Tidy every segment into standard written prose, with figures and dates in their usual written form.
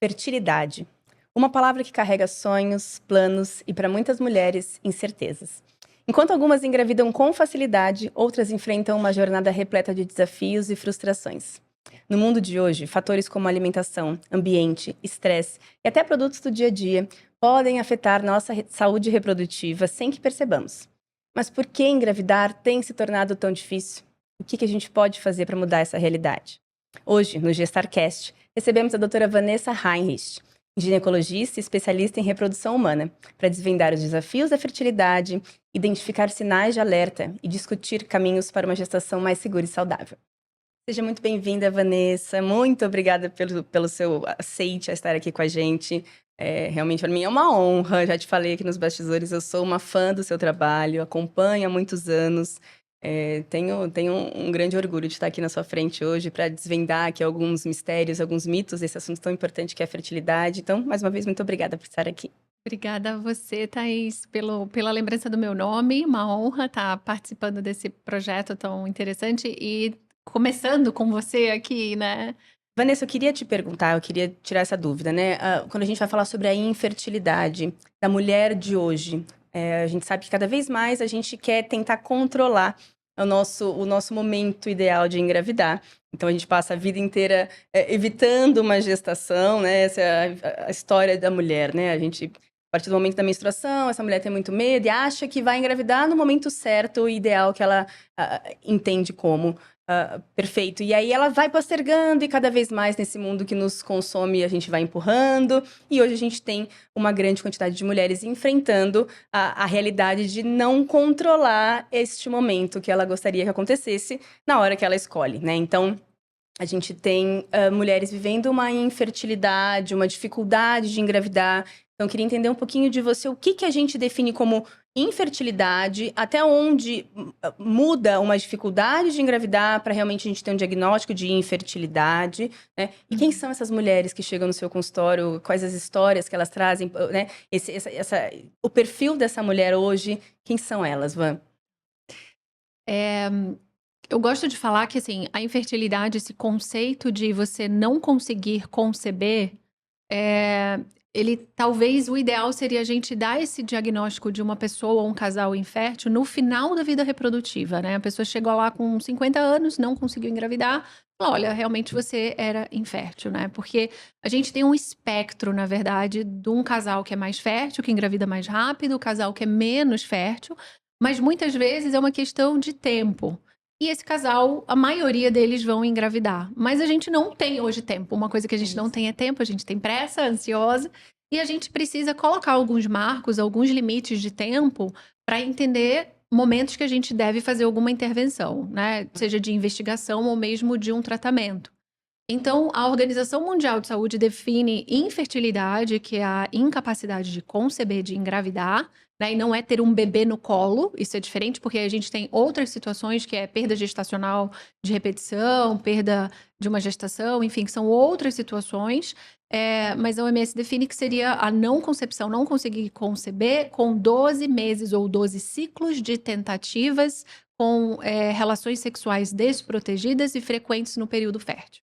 Fertilidade. Uma palavra que carrega sonhos, planos e, para muitas mulheres, incertezas. Enquanto algumas engravidam com facilidade, outras enfrentam uma jornada repleta de desafios e frustrações. No mundo de hoje, fatores como alimentação, ambiente, estresse e até produtos do dia a dia podem afetar nossa saúde reprodutiva sem que percebamos. Mas por que engravidar tem se tornado tão difícil? O que a gente pode fazer para mudar essa realidade? Hoje, no Gestarcast, recebemos a doutora Vanessa Heinrich, ginecologista e especialista em reprodução humana, para desvendar os desafios da fertilidade, identificar sinais de alerta e discutir caminhos para uma gestação mais segura e saudável. Seja muito bem-vinda, Vanessa. Muito obrigada pelo seu aceite a estar aqui com a gente. Realmente, para mim, é uma honra. Já te falei aqui nos bastidores, eu sou uma fã do seu trabalho, acompanho há muitos anos. Tenho um grande orgulho de estar aqui na sua frente hoje para desvendar aqui alguns mistérios, alguns mitos desse assunto tão importante que é a fertilidade. Então, mais uma vez, muito obrigada por estar aqui. Obrigada a você, Thaís, pela lembrança do meu nome. Uma honra estar participando desse projeto tão interessante e começando com você aqui, né? Vanessa, eu queria te perguntar, eu queria tirar essa dúvida, né? Quando a gente vai falar sobre a infertilidade da mulher de hoje, a gente sabe que cada vez mais a gente quer tentar controlar o nosso momento ideal de engravidar. Então, a gente passa a vida inteira evitando uma gestação, né? Essa é a história da mulher, né? A gente, a partir do momento da menstruação, essa mulher tem muito medo e acha que vai engravidar no momento certo, o ideal que ela entende como. Perfeito. E aí ela vai postergando e cada vez mais nesse mundo que nos consome a gente vai empurrando. E hoje a gente tem uma grande quantidade de mulheres enfrentando a realidade de não controlar este momento que ela gostaria que acontecesse na hora que ela escolhe, né? Então, a gente tem mulheres vivendo uma infertilidade, uma dificuldade de engravidar. Então, eu queria entender um pouquinho de você, o que a gente define como infertilidade, até onde muda uma dificuldade de engravidar para realmente a gente ter um diagnóstico de infertilidade, né? E quem são essas mulheres que chegam no seu consultório, quais as histórias que elas trazem, né? O perfil dessa mulher hoje, quem são elas, Van? Eu gosto de falar que, assim, a infertilidade, esse conceito de você não conseguir conceber, talvez o ideal seria a gente dar esse diagnóstico de uma pessoa ou um casal infértil no final da vida reprodutiva, né? A pessoa chegou lá com 50 anos, não conseguiu engravidar, falou, olha, realmente você era infértil, né? Porque a gente tem um espectro, na verdade, de um casal que é mais fértil, que engravida mais rápido, o casal que é menos fértil, mas muitas vezes é uma questão de tempo. E esse casal, a maioria deles vão engravidar. Mas a gente não tem hoje tempo. Uma coisa que a gente não tem é tempo, a gente tem pressa, ansiosa. E a gente precisa colocar alguns marcos, alguns limites de tempo para entender momentos que a gente deve fazer alguma intervenção, né? Seja de investigação ou mesmo de um tratamento. Então, a Organização Mundial de Saúde define infertilidade, que é a incapacidade de conceber, de engravidar, né? E não é ter um bebê no colo, isso é diferente, porque a gente tem outras situações, que é perda gestacional de repetição, perda de uma gestação, enfim, que são outras situações. Mas a OMS define que seria a não concepção, não conseguir conceber, com 12 meses ou 12 ciclos de tentativas com relações sexuais desprotegidas e frequentes no período fértil.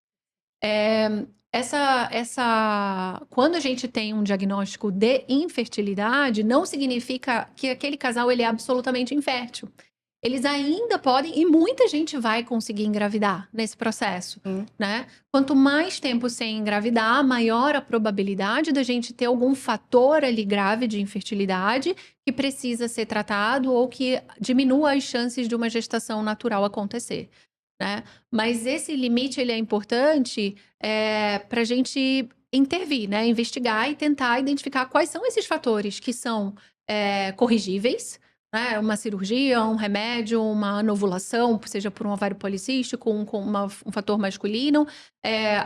Quando a gente tem um diagnóstico de infertilidade, não significa que aquele casal ele é absolutamente infértil. Eles ainda podem, e muita gente vai conseguir engravidar nesse processo, né? Quanto mais tempo sem engravidar, maior a probabilidade da gente ter algum fator ali grave de infertilidade que precisa ser tratado ou que diminua as chances de uma gestação natural acontecer, né? Mas esse limite ele é importante para a gente intervir, né? Investigar e tentar identificar quais são esses fatores que são corrigíveis, né? Uma cirurgia, um remédio, uma anovulação, seja por um ovário policístico, com um fator masculino.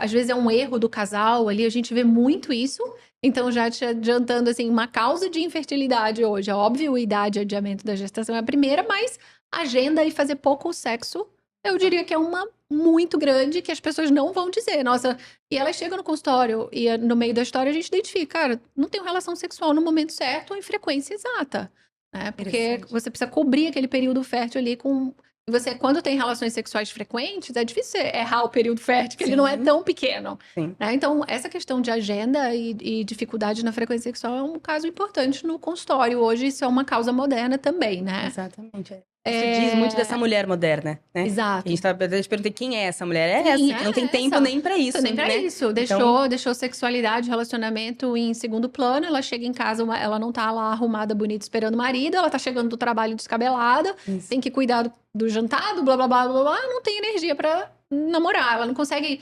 Às vezes é um erro do casal ali, a gente vê muito isso. Então, já te adiantando, assim, uma causa de infertilidade hoje, é óbvio, idade e adiamento da gestação é a primeira, mas agenda e fazer pouco sexo, eu diria que é uma muito grande que as pessoas não vão dizer. Nossa, e elas chegam no consultório e no meio da história a gente identifica, cara, não tem relação sexual no momento certo ou em frequência exata, né? Porque você precisa cobrir aquele período fértil ali com E você, quando tem relações sexuais frequentes, é difícil você errar o período fértil, que ele não é Sim. tão pequeno. Sim. Né? Então, essa questão de agenda e dificuldade na frequência sexual é um caso importante no consultório. Hoje, isso é uma causa moderna também, né? Exatamente. Isso diz muito dessa mulher moderna, né? Exato. A gente te perguntei quem é essa mulher. É Sim, essa, que não tem é tempo essa. nem pra isso, Nem pra né? isso. Então, Deixou sexualidade, relacionamento em segundo plano. Ela chega em casa, ela não tá lá arrumada, bonita, esperando o marido. Ela tá chegando do trabalho descabelada. isso. Tem que cuidar do jantar, do blá, blá, blá, blá, blá. Não tem energia pra namorar. Ela não consegue...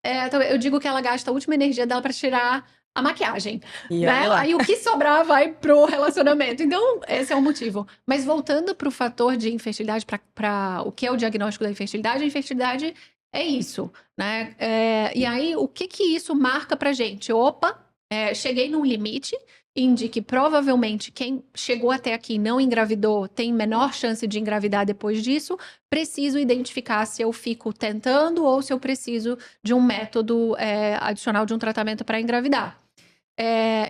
então, eu digo que ela gasta a última energia dela pra tirar a maquiagem, E né? olha lá. Aí o que sobrar vai pro relacionamento. Então, esse é o motivo. Mas voltando pro fator de infertilidade, para o que é o diagnóstico da infertilidade, a infertilidade é isso, né? E aí, o que isso marca pra gente? Opa, cheguei num limite, indique provavelmente quem chegou até aqui e não engravidou tem menor chance de engravidar depois disso. Preciso identificar se eu fico tentando ou se eu preciso de um método adicional de um tratamento para engravidar.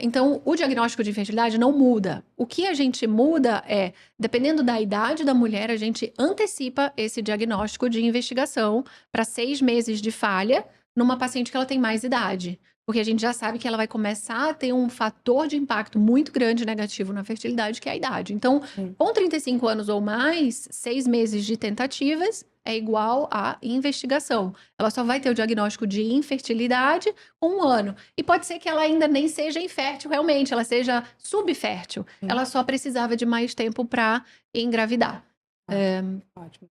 Então, o diagnóstico de infertilidade não muda. O que a gente muda é, dependendo da idade da mulher, a gente antecipa esse diagnóstico de investigação para 6 meses de falha numa paciente que ela tem mais idade. Porque a gente já sabe que ela vai começar a ter um fator de impacto muito grande negativo na fertilidade, que é a idade. Então, com 35 anos ou mais, 6 meses de tentativas é igual a investigação. Ela só vai ter o diagnóstico de infertilidade com 1 ano. E pode ser que ela ainda nem seja infértil realmente, ela seja subfértil. Ela só precisava de mais tempo para engravidar. Ótimo.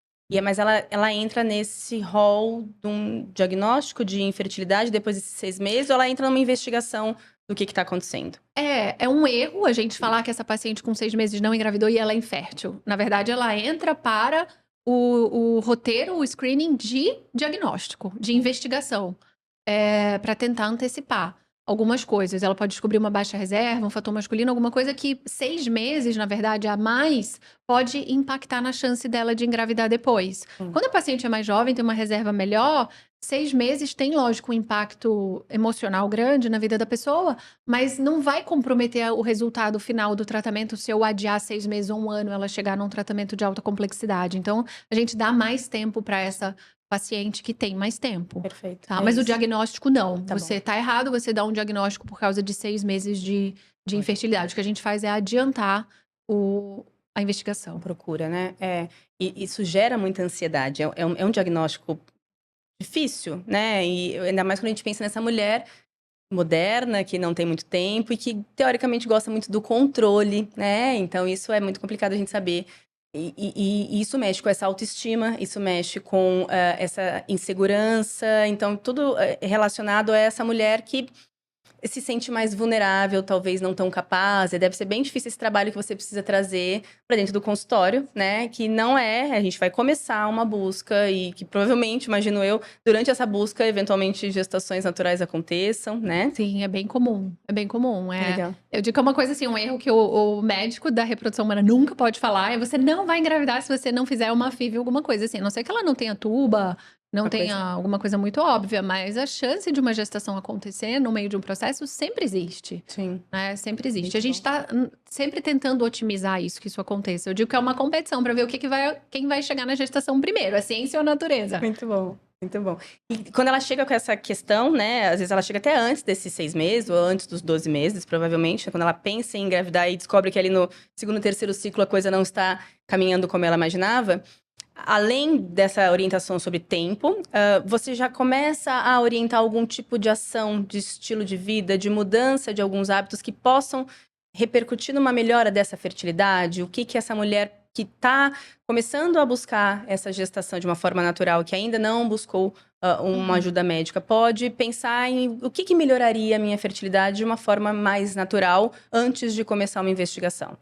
Mas ela entra nesse rol de um diagnóstico de infertilidade depois desses 6 meses, ou ela entra numa investigação do que está acontecendo? É um erro a gente falar que essa paciente com 6 meses não engravidou e ela é infértil. Na verdade, ela entra para o roteiro, o screening de diagnóstico, de investigação, para tentar antecipar algumas coisas. Ela pode descobrir uma baixa reserva, um fator masculino, alguma coisa que 6 meses, na verdade, a mais, pode impactar na chance dela de engravidar depois. Quando a paciente é mais jovem, tem uma reserva melhor, 6 meses tem, lógico, um impacto emocional grande na vida da pessoa, mas não vai comprometer o resultado final do tratamento se eu adiar 6 meses ou 1 ano ela chegar num tratamento de alta complexidade. Então, a gente dá mais tempo para essa paciente que tem mais tempo. Perfeito. Tá? Mas isso. o diagnóstico não. Tá Você bom. tá errado, você dá um diagnóstico por causa de 6 meses de infertilidade. O que a gente faz é adiantar a investigação. Procura, né? E isso gera muita ansiedade. É um diagnóstico difícil, né? E ainda mais quando a gente pensa nessa mulher moderna, que não tem muito tempo e que, teoricamente, gosta muito do controle, né? Então, isso é muito complicado a gente saber. E isso mexe com essa autoestima, isso mexe com essa insegurança. Então, tudo relacionado a essa mulher que se sente mais vulnerável, talvez não tão capaz. E deve ser bem difícil esse trabalho que você precisa trazer para dentro do consultório, né? Que não a gente vai começar uma busca e que provavelmente, imagino eu, durante essa busca, eventualmente gestações naturais aconteçam, né? Sim, é bem comum. É bem comum. Legal. Eu digo que é uma coisa assim, um erro que o médico da reprodução humana nunca pode falar é você não vai engravidar se você não fizer uma FIV, alguma coisa assim. A não ser que ela não tenha tuba, não tenha alguma coisa muito óbvia, mas a chance de uma gestação acontecer no meio de um processo sempre existe. Sim. Né? Sempre existe. Muito A gente está sempre tentando otimizar isso, que isso aconteça. Eu digo que é uma competição para ver quem vai chegar na gestação primeiro, a ciência ou a natureza. Muito bom. Muito bom. E quando ela chega com essa questão, né? Às vezes ela chega até antes desses 6 meses, ou antes dos 12 meses, provavelmente. Quando ela pensa em engravidar e descobre que ali no segundo, terceiro ciclo a coisa não está caminhando como ela imaginava. Além dessa orientação sobre tempo, você já começa a orientar algum tipo de ação, de estilo de vida, de mudança de alguns hábitos que possam repercutir numa melhora dessa fertilidade? O que essa mulher que está começando a buscar essa gestação de uma forma natural, que ainda não buscou uma ajuda médica, pode pensar em o que melhoraria a minha fertilidade de uma forma mais natural antes de começar uma investigação?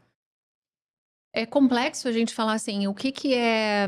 É complexo a gente falar assim, o que é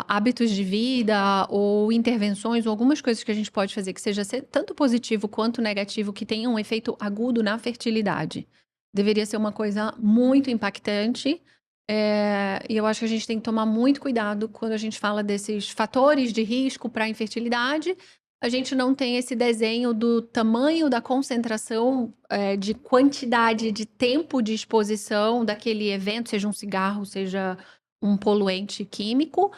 hábitos de vida ou intervenções ou algumas coisas que a gente pode fazer que seja tanto positivo quanto negativo, que tenha um efeito agudo na fertilidade. Deveria ser uma coisa muito impactante. E eu acho que a gente tem que tomar muito cuidado quando a gente fala desses fatores de risco para a infertilidade. A gente não tem esse desenho do tamanho da concentração de quantidade de tempo de exposição daquele evento, seja um cigarro, seja um poluente químico,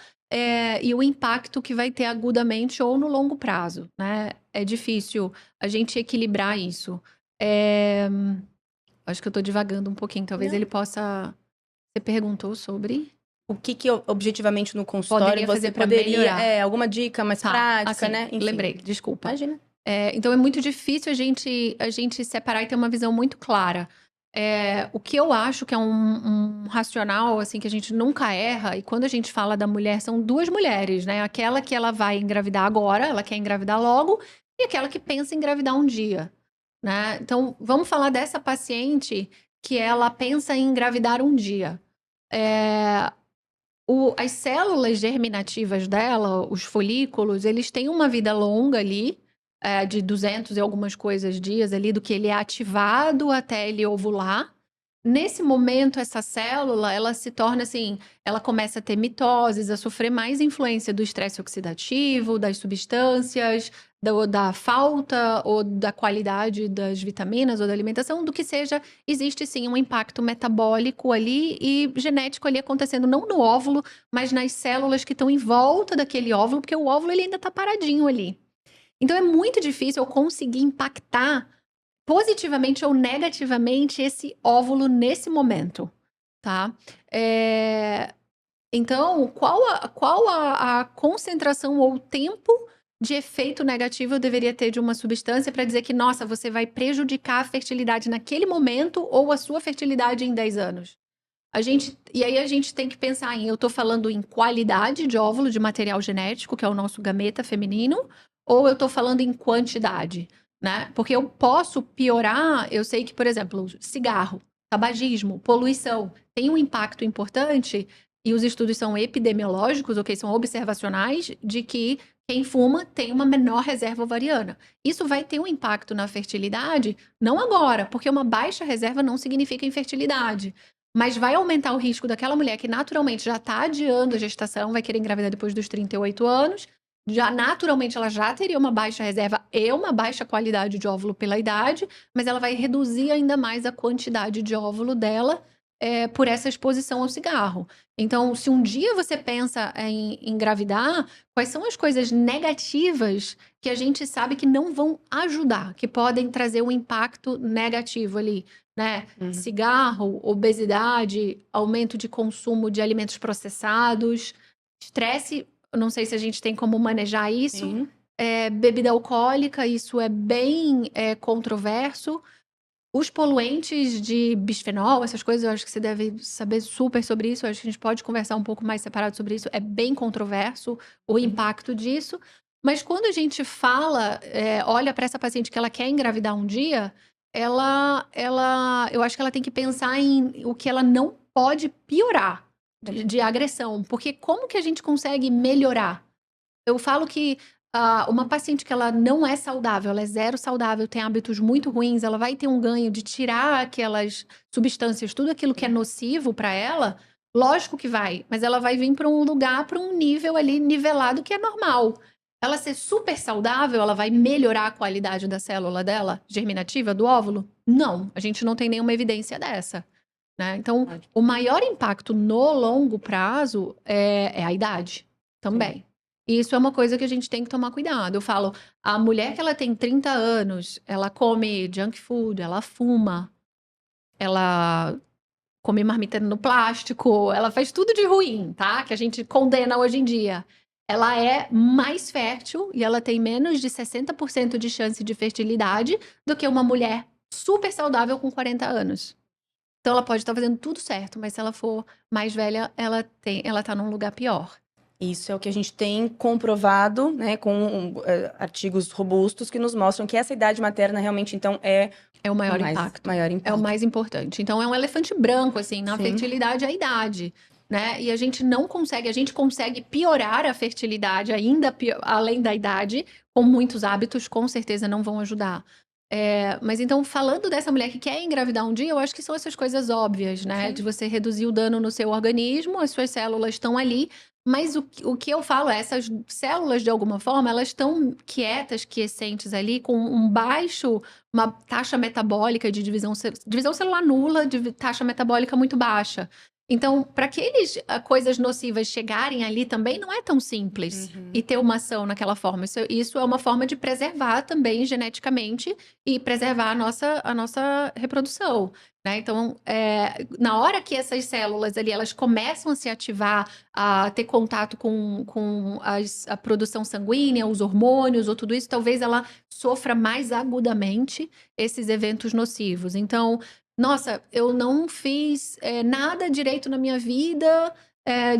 e o impacto que vai ter agudamente ou no longo prazo, né? É difícil a gente equilibrar isso. Acho que eu tô divagando um pouquinho, talvez Não. ele possa... Você perguntou sobre... O que objetivamente no consultório Poderia você fazer pra poderia... melhorar. alguma dica mais Tá, prática, assim, né? Enfim. lembrei, desculpa. Imagina. Então é muito difícil a gente separar e ter uma visão muito clara. O que eu acho que é um racional, assim, que a gente nunca erra, e quando a gente fala da mulher, são duas mulheres, né? Aquela que ela vai engravidar agora, ela quer engravidar logo, e aquela que pensa em engravidar um dia, né? Então, vamos falar dessa paciente que ela pensa em engravidar um dia. As células germinativas dela, os folículos, eles têm uma vida longa ali, de 200 e algumas coisas dias ali, do que ele é ativado até ele ovular. Nesse momento, essa célula, ela se torna assim, ela começa a ter mitoses, a sofrer mais influência do estresse oxidativo, das substâncias, da falta ou da qualidade das vitaminas ou da alimentação, do que seja, existe sim um impacto metabólico ali e genético ali acontecendo, não no óvulo, mas nas células que estão em volta daquele óvulo, porque o óvulo ele ainda está paradinho ali. Então é muito difícil eu conseguir impactar positivamente ou negativamente esse óvulo nesse momento, tá? Então, qual a concentração ou tempo de efeito negativo eu deveria ter de uma substância para dizer que, nossa, você vai prejudicar a fertilidade naquele momento ou a sua fertilidade em 10 anos? E aí a gente tem que pensar eu tô falando em qualidade de óvulo, de material genético, que é o nosso gameta feminino, ou eu tô falando em quantidade, né? Porque eu posso piorar, eu sei que, por exemplo, cigarro, tabagismo, poluição, tem um impacto importante, e os estudos são epidemiológicos, ok? São observacionais, de que quem fuma tem uma menor reserva ovariana. Isso vai ter um impacto na fertilidade, não agora, porque uma baixa reserva não significa infertilidade. Mas vai aumentar o risco daquela mulher que naturalmente já está adiando a gestação, vai querer engravidar depois dos 38 anos, já naturalmente ela já teria uma baixa reserva e uma baixa qualidade de óvulo pela idade, mas ela vai reduzir ainda mais a quantidade de óvulo dela por essa exposição ao cigarro. Então, se um dia você pensa em engravidar, quais são as coisas negativas que a gente sabe que não vão ajudar, que podem trazer um impacto negativo ali? Né? Cigarro, obesidade, aumento de consumo de alimentos processados, estresse, eu não sei se a gente tem como manejar isso. Sim. Bebida alcoólica, isso é bem controverso. Os poluentes de bisfenol, essas coisas, eu acho que você deve saber super sobre isso. Eu acho que a gente pode conversar um pouco mais separado sobre isso. É bem controverso o impacto disso. Mas quando a gente fala, olha para essa paciente que ela quer engravidar um dia, eu acho que ela tem que pensar em o que ela não pode piorar de agressão. Porque como que a gente consegue melhorar? Eu falo que uma paciente que ela não é saudável, ela é zero saudável, tem hábitos muito ruins, ela vai ter um ganho de tirar aquelas substâncias, tudo aquilo que é nocivo para ela, lógico que vai, mas ela vai vir para um lugar, para um nível ali nivelado que é normal. Ela ser super saudável, ela vai melhorar a qualidade da célula dela, germinativa, do óvulo? Não, a gente não tem nenhuma evidência dessa. Né? Então, o maior impacto no longo prazo é a idade também. E isso é uma coisa que a gente tem que tomar cuidado. Eu falo, a mulher que ela tem 30 anos, ela come junk food, ela fuma, ela come marmita no plástico, ela faz tudo de ruim, tá? Que a gente condena hoje em dia. Ela é mais fértil e ela tem menos de 60% de chance de fertilidade do que uma mulher super saudável com 40 anos. Então ela pode estar fazendo tudo certo, mas se ela for mais velha, ela tá num lugar pior. Isso é o que a gente tem comprovado, né, com artigos robustos que nos mostram que essa idade materna realmente, então, é o maior impacto. Maior É o impacto. mais importante. Então, é um elefante branco, assim, na fertilidade, a idade, né? E a gente consegue piorar a fertilidade ainda além da idade, com muitos hábitos, com certeza não vão ajudar. Mas então, falando dessa mulher que quer engravidar um dia, eu acho que são essas coisas óbvias, né? Sim. De você reduzir o dano no seu organismo, as suas células estão ali, mas o que eu falo é, essas células, de alguma forma, elas estão quietas, quiescentes ali, com uma taxa metabólica de divisão celular nula, de taxa metabólica muito baixa. Então, para aqueles coisas nocivas chegarem ali também não é tão simples e ter uma ação naquela forma. Isso é uma forma de preservar também geneticamente e preservar a nossa reprodução, né? Então, na hora que essas células ali elas começam a se ativar, a ter contato com a produção sanguínea, os hormônios ou tudo isso, talvez ela sofra mais agudamente esses eventos nocivos. Então, nossa, eu não fiz nada direito na minha vida,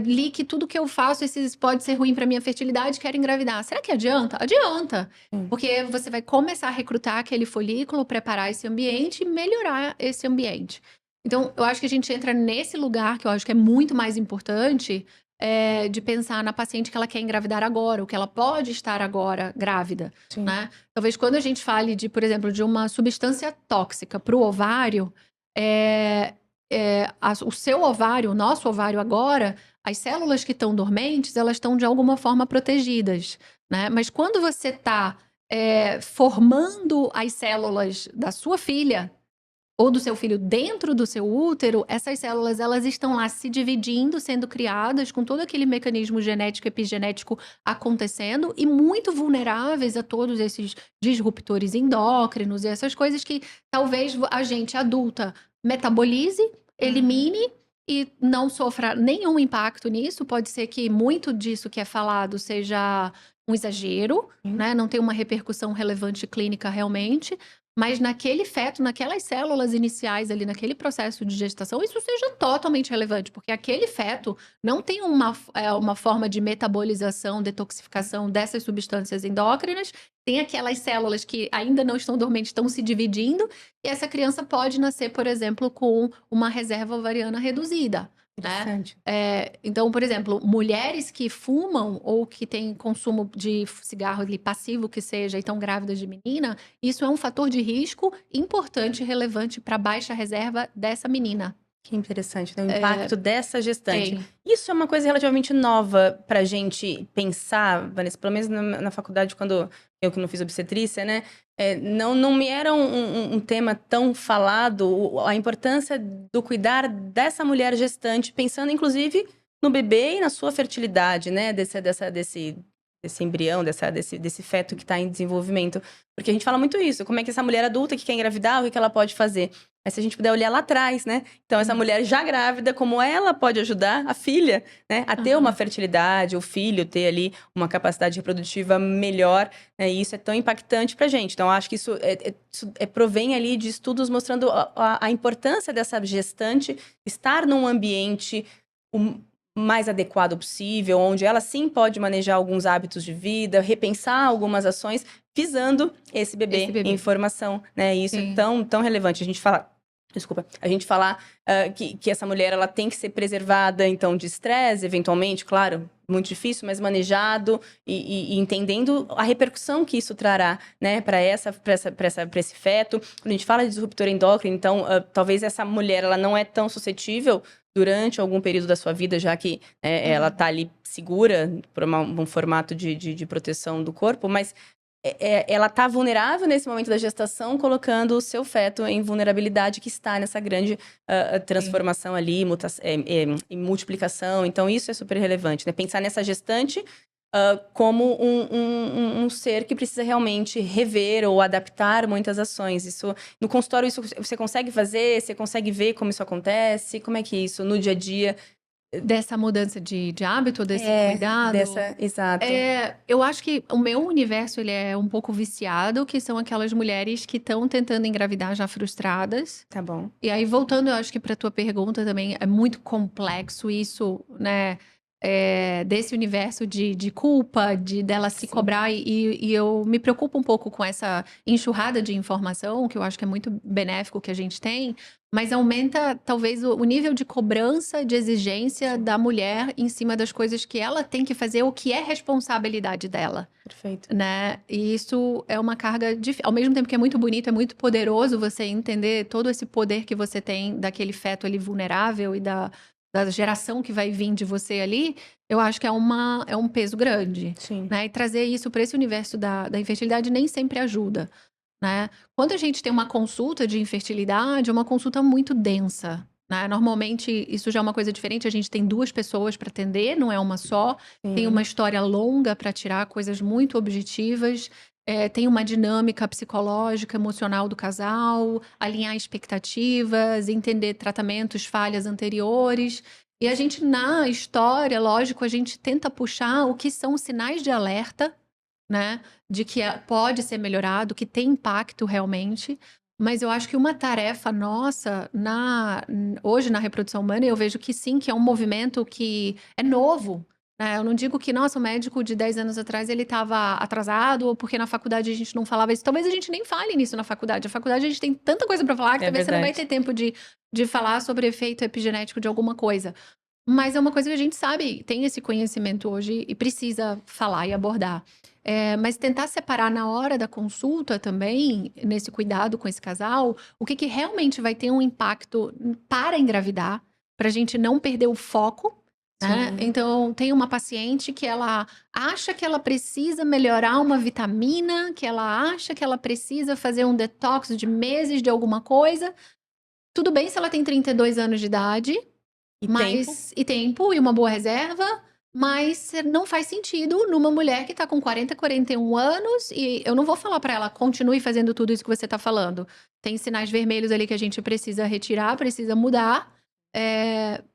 li que tudo que eu faço pode ser ruim para minha fertilidade, quero engravidar. Será que adianta? Adianta. Porque você vai começar a recrutar aquele folículo, preparar esse ambiente e melhorar esse ambiente. Então, eu acho que a gente entra nesse lugar que eu acho que é muito mais importante, de pensar na paciente que ela quer engravidar agora, o que ela pode estar agora grávida, né? Talvez quando a gente fale de, por exemplo, de uma substância tóxica para o ovário, o seu ovário, o nosso ovário agora, as células que estão dormentes, elas estão de alguma forma protegidas, né? Mas quando você está formando as células da sua filha ou do seu filho dentro do seu útero, essas células elas estão lá se dividindo, sendo criadas, com todo aquele mecanismo genético, epigenético acontecendo e muito vulneráveis a todos esses disruptores endócrinos e essas coisas que talvez a gente adulta metabolize, elimine e não sofra nenhum impacto nisso. Pode ser que muito disso que é falado seja um exagero, né? Não tem uma repercussão relevante clínica realmente. Mas naquele feto, naquelas células iniciais ali, naquele processo de gestação, isso seja totalmente relevante, porque aquele feto não tem uma forma de metabolização, detoxificação dessas substâncias endócrinas, tem aquelas células que ainda não estão dormentes, estão se dividindo, e essa criança pode nascer, por exemplo, com uma reserva ovariana reduzida. Né? Então, por exemplo, mulheres que fumam ou que têm consumo de cigarro ali, passivo que seja, e estão grávidas de menina, isso é um fator de risco importante e relevante para a baixa reserva dessa menina. Que interessante, né? O impacto dessa gestante. Isso é uma coisa relativamente nova pra gente pensar, Vanessa, pelo menos na faculdade, quando eu que não fiz obstetrícia, né? Não me era um tema tão falado, a importância do cuidar dessa mulher gestante, pensando inclusive no bebê e na sua fertilidade, né? Desse embrião, desse feto que está em desenvolvimento. Porque a gente fala muito isso, como é que essa mulher adulta que quer engravidar, o que ela pode fazer? Mas se a gente puder olhar lá atrás, né? Então, essa mulher já grávida, como ela pode ajudar a filha, né? A ter uma fertilidade, o filho ter ali uma capacidade reprodutiva melhor, né? E isso é tão impactante pra gente. Então, acho que isso provém ali de estudos mostrando a importância dessa gestante estar num ambiente mais adequado possível, onde ela sim pode manejar alguns hábitos de vida, repensar algumas ações, visando esse bebê em formação, né? E isso é tão relevante. A gente falar que essa mulher ela tem que ser preservada, então, de estresse, eventualmente, claro, muito difícil, mas manejado e entendendo a repercussão que isso trará, né, para esse feto. Quando a gente fala de disruptor endócrino, então, talvez essa mulher ela não é tão suscetível durante algum período da sua vida, já que ela está ali segura por um formato de proteção do corpo, mas ela está vulnerável nesse momento da gestação, colocando o seu feto em vulnerabilidade que está nessa grande transformação ali, em multiplicação. Então, isso é super relevante, né? Pensar nessa gestante como um ser que precisa realmente rever ou adaptar muitas ações. Isso, no consultório, isso você consegue fazer? Você consegue ver como isso acontece? Como é que é isso no dia a dia? Dessa mudança de hábito, desse cuidado? Exato. Eu acho que o meu universo ele é um pouco viciado, que são aquelas mulheres que estão tentando engravidar já frustradas. Tá bom. E aí, voltando, eu acho que para tua pergunta também, é muito complexo isso, né? Desse universo de culpa, dela se cobrar, e eu me preocupo um pouco com essa enxurrada de informação, que eu acho que é muito benéfico que a gente tem, mas aumenta talvez o nível de cobrança, de exigência da mulher em cima das coisas que ela tem que fazer, o que é responsabilidade dela. Perfeito. Né? E isso é uma carga difícil. Ao mesmo tempo que é muito bonito, é muito poderoso você entender todo esse poder que você tem daquele feto ali vulnerável e da geração que vai vir de você ali, eu acho que é um peso grande. Sim. Né? E trazer isso para esse universo da infertilidade nem sempre ajuda. Né? Quando a gente tem uma consulta de infertilidade, é uma consulta muito densa. né? Normalmente, isso já é uma coisa diferente. A gente tem 2 pessoas para atender, não é uma só. Tem uma história longa para tirar coisas muito objetivas. Tem uma dinâmica psicológica, emocional do casal, alinhar expectativas, entender tratamentos, falhas anteriores. E a gente, na história, lógico, a gente tenta puxar o que são os sinais de alerta, né? De que pode ser melhorado, que tem impacto realmente. Mas eu acho que uma tarefa nossa hoje na reprodução humana, eu vejo que sim, que é um movimento que é novo, né? Eu não digo que, nossa, o médico de 10 anos atrás ele estava atrasado, ou porque na faculdade a gente não falava isso. Talvez a gente nem fale nisso na faculdade. A faculdade a gente tem tanta coisa para falar que talvez você não vai ter tempo de falar sobre efeito epigenético de alguma coisa. Mas é uma coisa que a gente sabe, tem esse conhecimento hoje e precisa falar e abordar. Mas tentar separar na hora da consulta também, nesse cuidado com esse casal, o que realmente vai ter um impacto para engravidar, para a gente não perder o foco, né? Então, tem uma paciente que ela acha que ela precisa melhorar uma vitamina, que ela acha que ela precisa fazer um detox de meses de alguma coisa. Tudo bem se ela tem 32 anos de idade, e tempo, e uma boa reserva, mas não faz sentido numa mulher que tá com 40, 41 anos, e eu não vou falar pra ela, continue fazendo tudo isso que você tá falando. Tem sinais vermelhos ali que a gente precisa retirar, precisa mudar.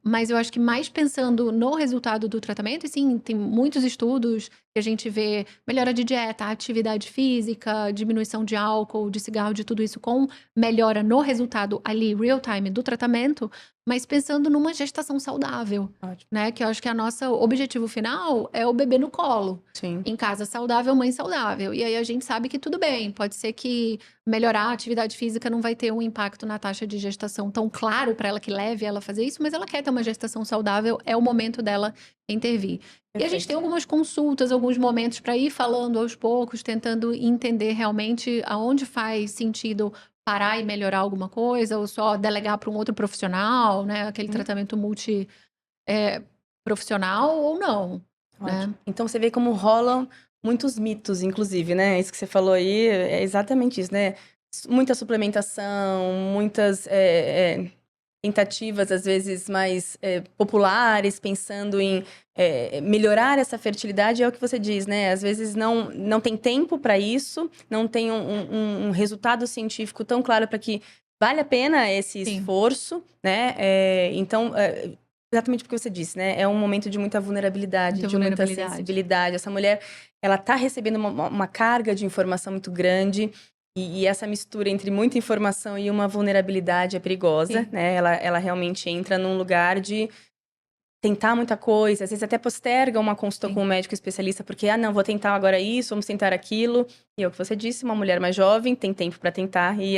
Mas eu acho que mais pensando no resultado do tratamento, e sim, tem muitos estudos que a gente vê melhora de dieta, atividade física, diminuição de álcool, de cigarro, de tudo isso com melhora no resultado ali, real time do tratamento, mas pensando numa gestação saudável, né? Que eu acho que a nossa objetivo final é o bebê no colo. Sim. Em casa saudável, mãe saudável. E aí a gente sabe que tudo bem, pode ser que melhorar a atividade física não vai ter um impacto na taxa de gestação tão claro para ela que leve ela a fazer isso, mas ela quer ter uma gestação saudável, é o momento dela intervir. E a gente tem algumas consultas, alguns momentos para ir falando aos poucos, tentando entender realmente aonde faz sentido parar e melhorar alguma coisa, ou só delegar para um outro profissional, né? Aquele tratamento multiprofissional ou não. Né? Então você vê como rolam muitos mitos, inclusive, né? Isso que você falou aí é exatamente isso, né? Muita suplementação, muitas tentativas, às vezes, mais populares, pensando em melhorar essa fertilidade, é o que você diz, né? Às vezes não tem tempo para isso, não tem um resultado científico tão claro para que vale a pena esse esforço, né? Então, exatamente porque você disse, né? É um momento de muita vulnerabilidade, muita sensibilidade. Essa mulher, ela tá recebendo uma carga de informação muito grande. E essa mistura entre muita informação e uma vulnerabilidade é perigosa, né? Ela realmente entra num lugar de tentar muita coisa, às vezes até posterga uma consulta com um médico especialista, porque, não, vou tentar agora isso, vamos tentar aquilo. E é o que você disse, uma mulher mais jovem tem tempo para tentar e,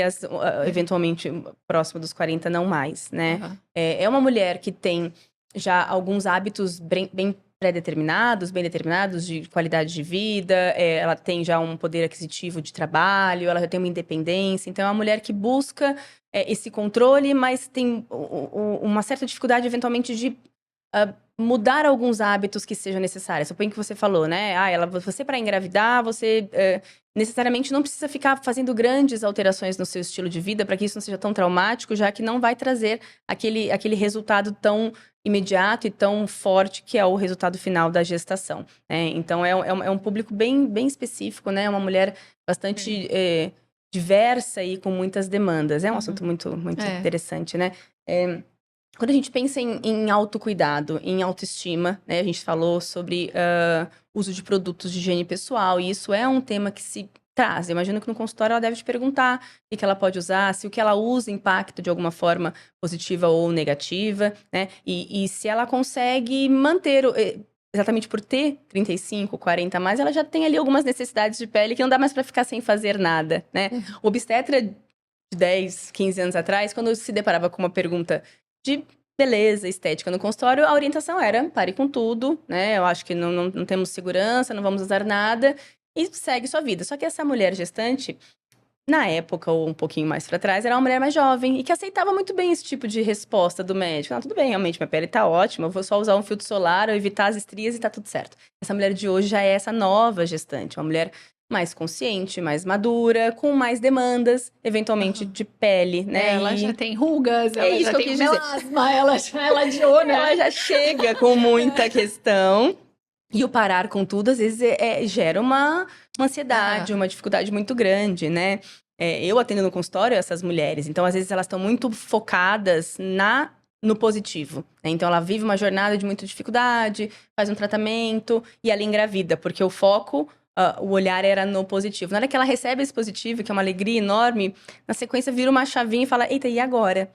eventualmente, próximo dos 40, não mais, né? É uma mulher que tem já alguns hábitos bem pré-determinados, bem determinados de qualidade de vida, ela tem já um poder aquisitivo de trabalho, ela já tem uma independência, então é uma mulher que busca esse controle, mas tem uma certa dificuldade, eventualmente, de mudar alguns hábitos que sejam necessários. Suponho que você falou, né? Você para engravidar, você necessariamente não precisa ficar fazendo grandes alterações no seu estilo de vida para que isso não seja tão traumático, já que não vai trazer aquele resultado tão imediato e tão forte que é o resultado final da gestação, né? Então, é um público bem específico, né? É uma mulher bastante diversa e com muitas demandas. É um assunto muito interessante, né? Quando a gente pensa em autocuidado, em autoestima, né? A gente falou sobre uso de produtos de higiene pessoal, e isso é um tema que se traz. Eu imagino que no consultório ela deve te perguntar o que ela pode usar, se o que ela usa impacta de alguma forma positiva ou negativa, né? E se ela consegue manter, exatamente por ter 35, 40 a mais, ela já tem ali algumas necessidades de pele que não dá mais para ficar sem fazer nada, né? O obstetra de 10, 15 anos atrás, quando se deparava com uma pergunta de beleza, estética no consultório, a orientação era pare com tudo, né? Eu acho que não temos segurança, não vamos usar nada e segue sua vida. Só que essa mulher gestante na época, ou um pouquinho mais pra trás, era uma mulher mais jovem e que aceitava muito bem esse tipo de resposta do médico. Não, tudo bem, realmente, minha pele tá ótima, eu vou só usar um filtro solar, ou evitar as estrias e tá tudo certo. Essa mulher de hoje já é essa nova gestante, uma mulher mais consciente, mais madura, com mais demandas, eventualmente de pele, né? Ela já tem rugas, É ela isso já que eu tem quis dizer. melasma, ela adiou, né? Ela já chega com muita questão. E o parar com tudo, às vezes, gera uma ansiedade, uma dificuldade muito grande, né? Eu atendo no consultório essas mulheres, então, às vezes, elas estão muito focadas no positivo, né? Então, ela vive uma jornada de muita dificuldade, faz um tratamento e ela engravida, porque o foco, o olhar era no positivo. Na hora que ela recebe esse positivo, que é uma alegria enorme, na sequência vira uma chavinha e fala, eita, e agora?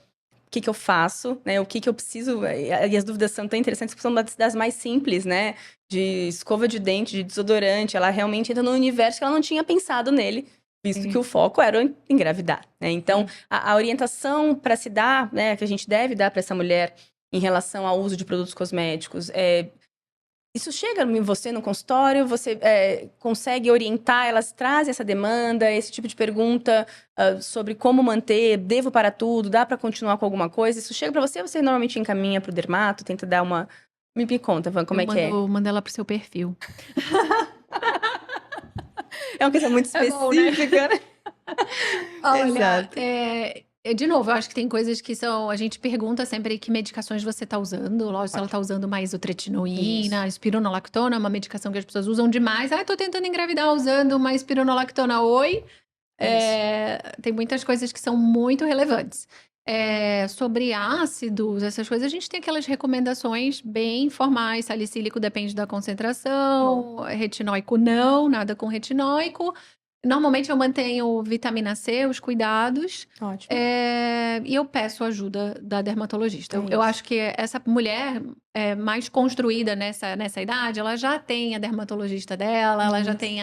O que que eu faço, né? O que que eu preciso? E as dúvidas são tão interessantes, porque são das mais simples, né? De escova de dente, de desodorante. Ela realmente entra num universo que ela não tinha pensado nele, visto que o foco era engravidar, né? Então, a orientação para se dar, né? Que a gente deve dar para essa mulher em relação ao uso de produtos cosméticos, isso chega em você no consultório, você consegue orientar, elas trazem essa demanda, esse tipo de pergunta sobre como manter, devo parar tudo, dá para continuar com alguma coisa? Isso chega para você, você normalmente encaminha para o dermato, tenta dar uma... Me conta, Van, como é que é? Eu mando ela pro seu perfil. É uma coisa muito específica, né? Olha, Exato. de novo, eu acho que tem coisas que são. A gente pergunta sempre que medicações você tá usando. Lógico, se ela tá usando mais isotretinoína, espironolactona, uma medicação que as pessoas usam demais. Ah, tô tentando engravidar usando uma espironolactona. Oi. Tem muitas coisas que são muito relevantes. Sobre ácidos, essas coisas, a gente tem aquelas recomendações bem formais. Salicílico depende da concentração, retinóico não, nada com retinóico. Normalmente eu mantenho vitamina C, os cuidados, Ótimo. e eu peço ajuda da dermatologista. Eu isso. acho que essa mulher mais construída nessa idade, ela já tem a dermatologista dela, ela já tem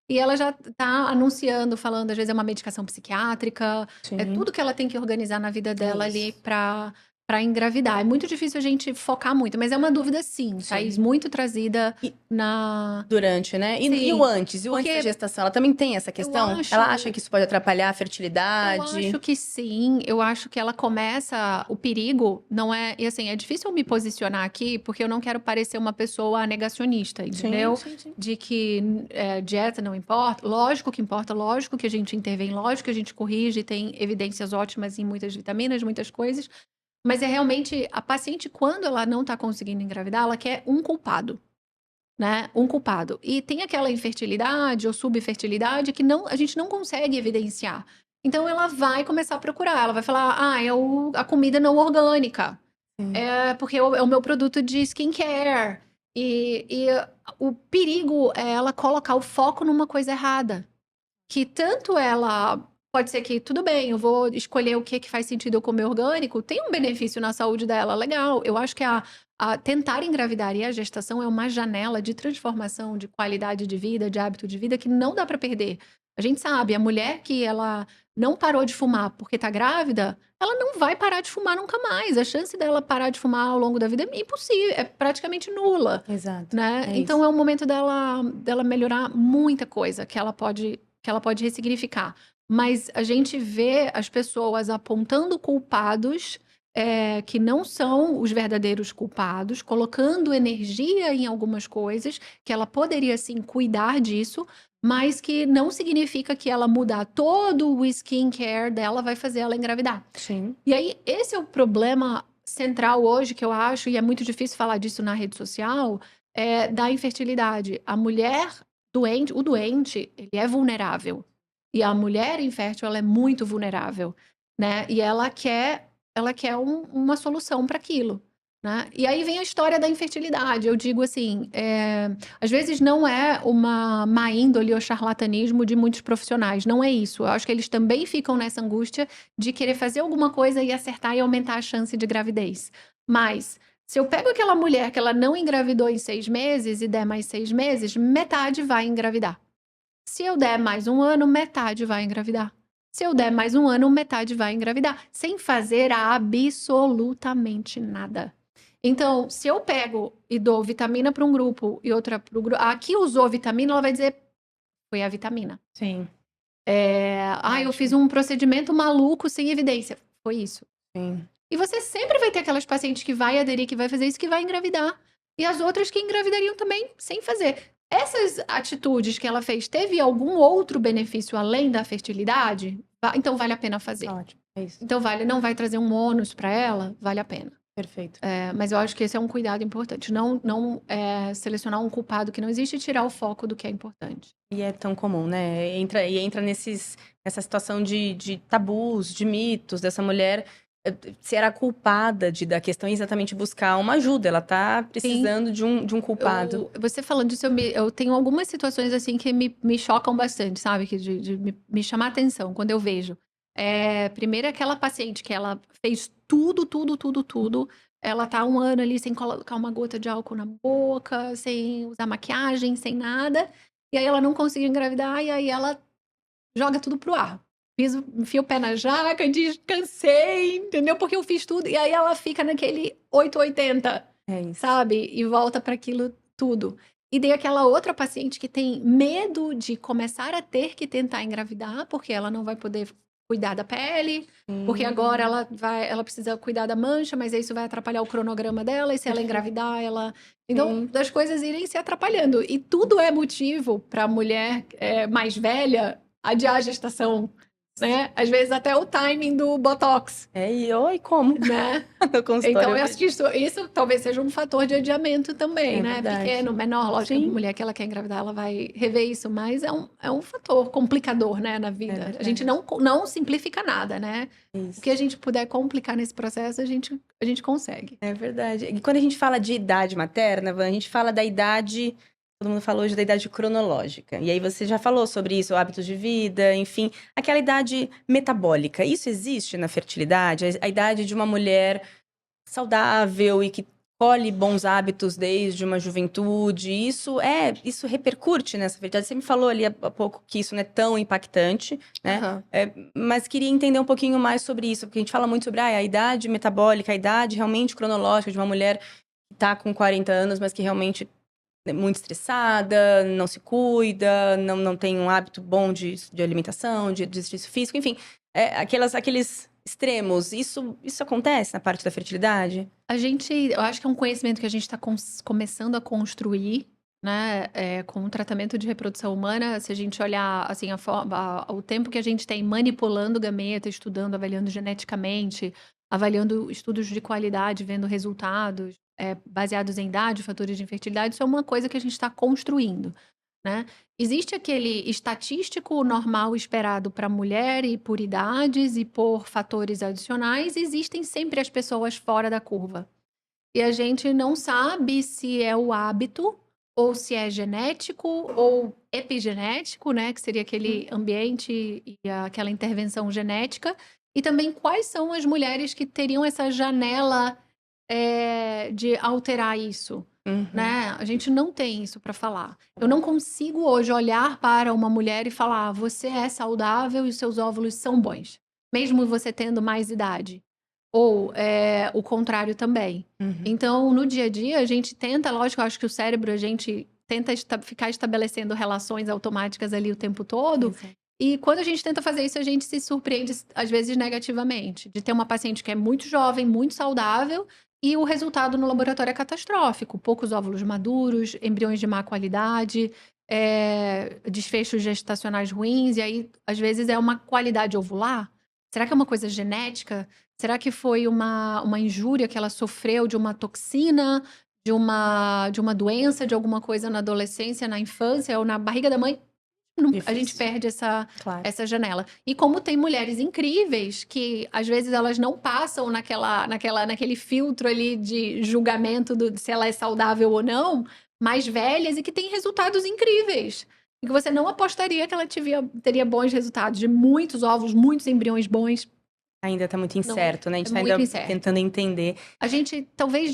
e ela já tá anunciando, falando, às vezes é uma medicação psiquiátrica, é Sim. tudo que ela tem que organizar na vida dela ali para engravidar. É muito difícil a gente focar muito, mas é uma dúvida sim, Thaís, muito trazida Durante, né? E Sim, o antes? E o antes da gestação? Ela também tem essa questão? Ela acha que isso pode atrapalhar a fertilidade? Eu acho que sim. Eu acho que ela começa... O perigo não é... E assim, é difícil eu me posicionar aqui, porque eu não quero parecer uma pessoa negacionista, entendeu? Sim. De que dieta não importa. Lógico que importa, lógico que a gente intervém, lógico que a gente corrige, tem evidências ótimas em muitas vitaminas, muitas coisas. Mas é realmente... A paciente, quando ela não tá conseguindo engravidar, ela quer um culpado. Né? Um culpado. E tem aquela infertilidade ou subfertilidade que a gente não consegue evidenciar. Então ela vai começar a procurar, ela vai falar: a comida não orgânica, porque é o meu produto de skincare. E o perigo é ela colocar o foco numa coisa errada. Que tanto ela. Pode ser que, tudo bem, eu vou escolher o que faz sentido eu comer orgânico, tem um benefício na saúde dela, legal. Eu acho que a tentar engravidar e a gestação é uma janela de transformação, de qualidade de vida, de hábito de vida que não dá para perder. A gente sabe, a mulher que ela não parou de fumar porque tá grávida, ela não vai parar de fumar nunca mais. A chance dela parar de fumar ao longo da vida é impossível, é praticamente nula. Exato. Né? Então é o momento dela melhorar muita coisa que ela pode ressignificar. Mas a gente vê as pessoas apontando culpados que não são os verdadeiros culpados, colocando energia em algumas coisas, que ela poderia sim cuidar disso, mas que não significa que ela mudar todo o skincare dela vai fazer ela engravidar. Sim. E aí, esse é o problema central hoje que eu acho, e é muito difícil falar disso na rede social, da infertilidade. A mulher doente, o doente, ele é vulnerável. E a mulher infértil, ela é muito vulnerável, né? E ela quer uma solução para aquilo, né? E aí vem a história da infertilidade. Eu digo assim, às vezes não é uma má índole ou charlatanismo de muitos profissionais, não é isso. Eu acho que eles também ficam nessa angústia de querer fazer alguma coisa e acertar e aumentar a chance de gravidez. Mas se eu pego aquela mulher que ela não engravidou em 6 meses e der mais 6 meses, metade vai engravidar. Se eu der mais um ano, metade vai engravidar. Se eu der mais um ano, metade vai engravidar. Sem fazer absolutamente nada. Então, se eu pego e dou vitamina para um grupo e outra para o grupo... A que usou vitamina, ela vai dizer, foi a vitamina. Sim. Eu fiz um procedimento maluco sem evidência. Foi isso. Sim. E você sempre vai ter aquelas pacientes que vai aderir, que vai fazer isso, que vai engravidar. E as outras que engravidariam também sem fazer. Essas atitudes que ela fez, teve algum outro benefício além da fertilidade? Então vale a pena fazer. Ótimo. É isso. Então não vai trazer um ônus para ela, vale a pena. Perfeito. Mas eu acho que esse é um cuidado importante. Não selecionar um culpado que não existe e tirar o foco do que é importante. E é tão comum, né? Entra nessa situação de tabus, de mitos, dessa mulher ser a culpada da questão exatamente buscar uma ajuda. Ela tá precisando de um culpado. Você falando disso, eu tenho algumas situações assim que me chocam bastante, sabe? Que de me chamar a atenção quando eu vejo. Primeiro aquela paciente que ela fez tudo. Ela tá 1 ano ali sem colocar uma gota de álcool na boca, sem usar maquiagem, sem nada. E aí ela não conseguiu engravidar e aí ela joga tudo pro ar. Enfia o pé na jaca, diz, cansei, entendeu? Porque eu fiz tudo. E aí ela fica naquele 880, É isso. sabe? E volta para aquilo tudo. E tem aquela outra paciente que tem medo de começar a ter que tentar engravidar, porque ela não vai poder cuidar da pele, porque agora ela precisa cuidar da mancha, mas isso vai atrapalhar o cronograma dela, e se ela engravidar, ela... Então, das coisas irem se atrapalhando. E tudo é motivo para a mulher mais velha adiar a gestação, né? Às vezes até o timing do Botox. E como? Né? No consultório. Então, eu acho que isso talvez seja um fator de adiamento também, né? Verdade. Pequeno, menor, lógico, a mulher que ela quer engravidar, ela vai rever isso, mas é um fator complicador, né, na vida. A gente não simplifica nada, né? Isso. O que a gente puder complicar nesse processo, a gente consegue. É verdade. E quando a gente fala de idade materna, Van, a gente fala da idade... Todo mundo falou hoje da idade cronológica. E aí você já falou sobre isso, hábitos de vida, enfim. Aquela idade metabólica. Isso existe na fertilidade? A idade de uma mulher saudável e que colhe bons hábitos desde uma juventude. Isso repercute nessa fertilidade. Você me falou ali há pouco que isso não é tão impactante, né? Mas queria entender um pouquinho mais sobre isso. Porque a gente fala muito sobre a idade metabólica, a idade realmente cronológica de uma mulher que está com 40 anos, mas que realmente... muito estressada, não se cuida, não tem um hábito bom de alimentação, de exercício físico, enfim, aqueles extremos. Isso acontece na parte da fertilidade? Eu acho que é um conhecimento que a gente está começando a construir, né, com o tratamento de reprodução humana. Se a gente olhar assim, o tempo que a gente tem manipulando gameta, estudando, avaliando geneticamente, avaliando estudos de qualidade, vendo resultados baseados em idade, fatores de infertilidade, isso é uma coisa que a gente está construindo, né? Existe aquele estatístico normal esperado para a mulher e por idades e por fatores adicionais, existem sempre as pessoas fora da curva. E a gente não sabe se é o hábito, ou se é genético, ou epigenético, né? Que seria aquele ambiente e aquela intervenção genética. E também quais são as mulheres que teriam essa janela de alterar isso, né? A gente não tem isso para falar. Eu não consigo hoje olhar para uma mulher e falar, você é saudável e os seus óvulos são bons, mesmo você tendo mais idade. Ou o contrário também. Então, no dia a dia, a gente tenta, lógico, eu acho que o cérebro, a gente tenta ficar estabelecendo relações automáticas ali o tempo todo. E quando a gente tenta fazer isso, a gente se surpreende, às vezes, negativamente. De ter uma paciente que é muito jovem, muito saudável, e o resultado no laboratório é catastrófico. Poucos óvulos maduros, embriões de má qualidade, desfechos gestacionais ruins, e aí, às vezes, é uma qualidade ovular. Será que é uma coisa genética? Será que foi uma injúria que ela sofreu de uma toxina, de uma doença, de alguma coisa na adolescência, na infância ou na barriga da mãe? A gente perde essa janela. E como tem mulheres incríveis que, às vezes, elas não passam naquele filtro ali de julgamento de se ela é saudável ou não, mais velhas e que têm resultados incríveis. E que você não apostaria que ela teria bons resultados, de muitos óvulos, muitos embriões bons. Ainda tá muito incerto, né? A gente tá muito ainda incerto. tentando entender. A gente, talvez,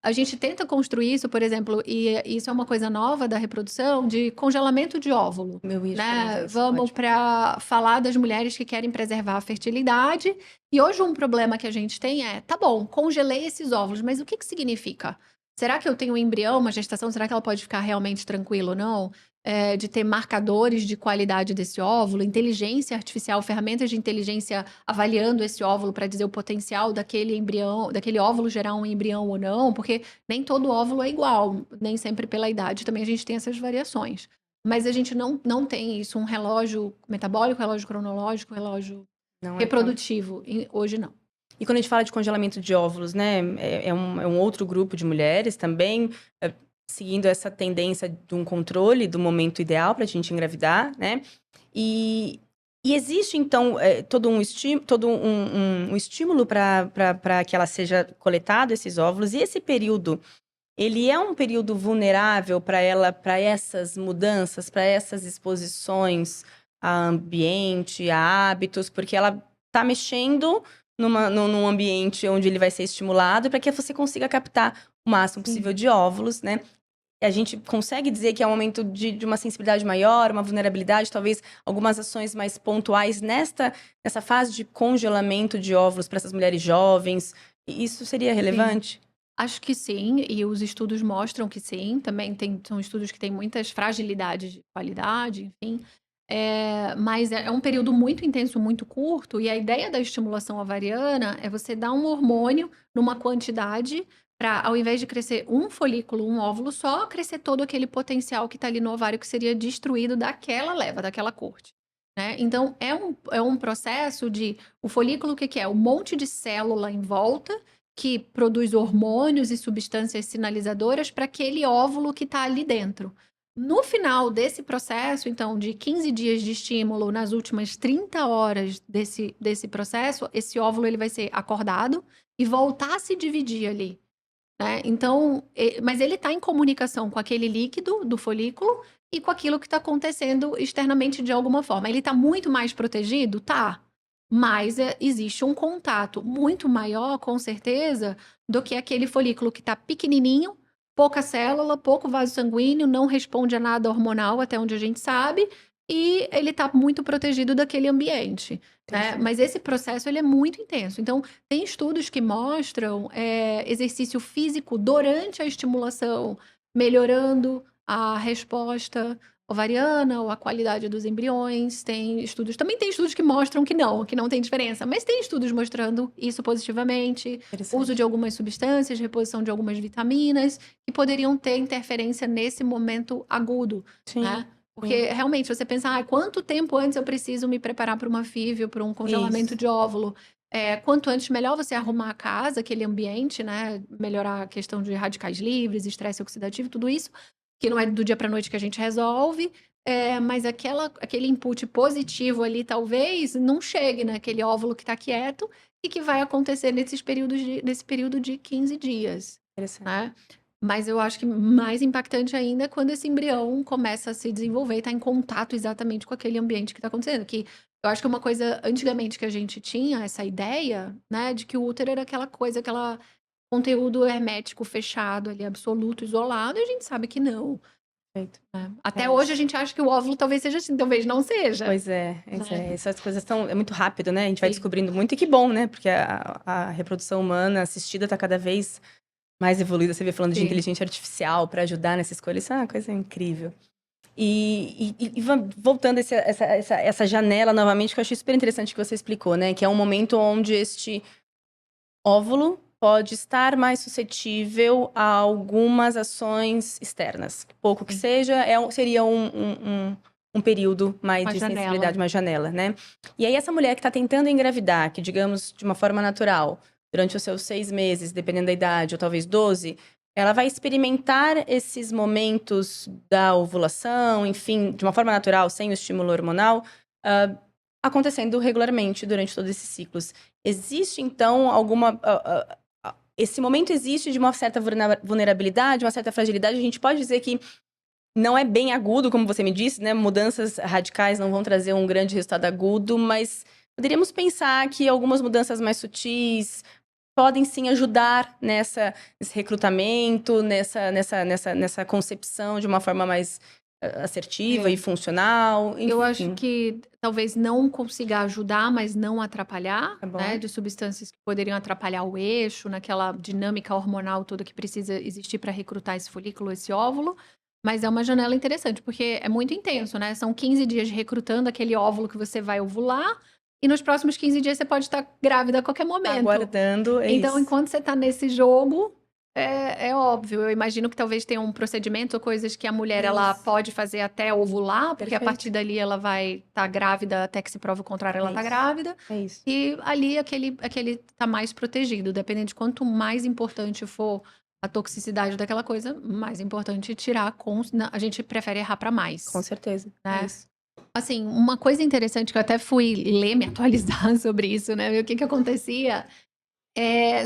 a gente tenta construir isso, por exemplo, e isso é uma coisa nova da reprodução, de congelamento de óvulo. Né? Vamos para falar das mulheres que querem preservar a fertilidade. E hoje um problema que a gente tem tá bom, congelei esses óvulos, mas o que significa? Será que eu tenho um embrião, uma gestação? Será que ela pode ficar realmente tranquila ou não? de ter marcadores de qualidade desse óvulo, inteligência artificial, ferramentas de inteligência avaliando esse óvulo para dizer o potencial daquele embrião, daquele óvulo gerar um embrião ou não, porque nem todo óvulo é igual, nem sempre pela idade também a gente tem essas variações. Mas a gente não tem isso, um relógio metabólico, relógio cronológico, relógio Não é tão... reprodutivo. Hoje não. E quando a gente fala de congelamento de óvulos, né, é um outro grupo de mulheres também, seguindo essa tendência de um controle do momento ideal para a gente engravidar, né? E existe, então, todo um estímulo para que ela seja coletado, esses óvulos. E esse período, ele é um período vulnerável para ela, para essas mudanças, para essas exposições a ambiente, a hábitos, porque ela está mexendo num ambiente onde ele vai ser estimulado para que você consiga captar o máximo possível de óvulos, né? A gente consegue dizer que é um momento de uma sensibilidade maior, uma vulnerabilidade, talvez algumas ações mais pontuais nessa fase de congelamento de óvulos para essas mulheres jovens. Isso seria relevante? Acho que sim, e os estudos mostram que sim. Também são estudos que têm muitas fragilidades de qualidade, enfim. Mas é um período muito intenso, muito curto, e a ideia da estimulação ovariana é você dar um hormônio numa quantidade para, ao invés de crescer um folículo, um óvulo só, crescer todo aquele potencial que está ali no ovário que seria destruído daquela leva, daquela corte. Né? Então, é um processo de... O folículo, o que é? Um monte de célula em volta que produz hormônios e substâncias sinalizadoras para aquele óvulo que está ali dentro. No final desse processo, então, de 15 dias de estímulo, nas últimas 30 horas desse processo, esse óvulo ele vai ser acordado e voltar a se dividir ali. Né? Então, mas ele está em comunicação com aquele líquido do folículo e com aquilo que está acontecendo externamente de alguma forma. Ele está muito mais protegido? Tá. Mas existe um contato muito maior, com certeza, do que aquele folículo que está pequenininho, pouca célula, pouco vaso sanguíneo, não responde a nada hormonal, até onde a gente sabe, e ele está muito protegido daquele ambiente. Né? Mas esse processo ele é muito intenso. Então, tem estudos que mostram exercício físico durante a estimulação, melhorando a resposta ovariana ou a qualidade dos embriões. Também tem estudos que mostram que não tem diferença, mas tem estudos mostrando isso positivamente. Uso de algumas substâncias, reposição de algumas vitaminas, que poderiam ter interferência nesse momento agudo, Sim. né? Porque realmente você pensa, quanto tempo antes eu preciso me preparar para uma FIV ou para um congelamento de óvulo? Quanto antes, melhor você arrumar a casa, aquele ambiente, né? Melhorar a questão de radicais livres, estresse oxidativo, tudo isso, que não é do dia para noite que a gente resolve, mas aquele input positivo ali talvez não chegue naquele óvulo que está quieto e que vai acontecer nesse período de 15 dias. Né? Mas eu acho que mais impactante ainda é quando esse embrião começa a se desenvolver e está em contato exatamente com aquele ambiente que está acontecendo. Que eu acho que uma coisa, antigamente, que a gente tinha essa ideia, né, de que o útero era aquela coisa, aquela conteúdo hermético fechado ali, absoluto, isolado, e a gente sabe que não. Perfeito. Até hoje a gente acha que o óvulo talvez seja assim, talvez não seja. Pois é. Essas coisas é muito rápido, né? A gente vai descobrindo muito, e que bom, né? Porque a reprodução humana assistida está cada vez mais evoluída. Você vê falando de inteligência artificial para ajudar nessa escolha. Isso é uma coisa incrível. E voltando essa janela novamente, que eu achei super interessante que você explicou, né? Que é um momento onde este óvulo pode estar mais suscetível a algumas ações externas. Pouco que seja, seria um período mais de sensibilidade, uma janela, né? E aí essa mulher que está tentando engravidar, que digamos de uma forma natural, durante os seus 6 meses, dependendo da idade, ou talvez 12, ela vai experimentar esses momentos da ovulação, enfim, de uma forma natural, sem o estímulo hormonal, acontecendo regularmente durante todos esses ciclos. Existe, então, esse momento existe de uma certa vulnerabilidade, uma certa fragilidade. A gente pode dizer que não é bem agudo, como você me disse, né? Mudanças radicais não vão trazer um grande resultado agudo, mas poderíamos pensar que algumas mudanças mais sutis podem sim ajudar nesse recrutamento, nessa concepção de uma forma mais assertiva e funcional. Enfim. Eu acho que talvez não consiga ajudar, mas não atrapalhar, né? De substâncias que poderiam atrapalhar o eixo, naquela dinâmica hormonal toda que precisa existir para recrutar esse folículo, esse óvulo. Mas é uma janela interessante, porque é muito intenso, né? São 15 dias recrutando aquele óvulo que você vai ovular, e nos próximos 15 dias você pode estar grávida a qualquer momento. Aguardando, é Então, isso. enquanto você está nesse jogo, é óbvio. Eu imagino que talvez tenha um procedimento ou coisas que a mulher ela Isso. pode fazer até ovular, porque a Perfeito. partir dali ela vai estar grávida até que se prove o contrário, ela É está isso. grávida. É isso. E ali aquele tá mais protegido. Dependendo de quanto mais importante for a toxicidade daquela coisa, mais importante tirar a gente prefere errar para mais, Com certeza. É né? isso. Assim, uma coisa interessante que eu até fui ler, me atualizar sobre isso, né? Ver o que acontecia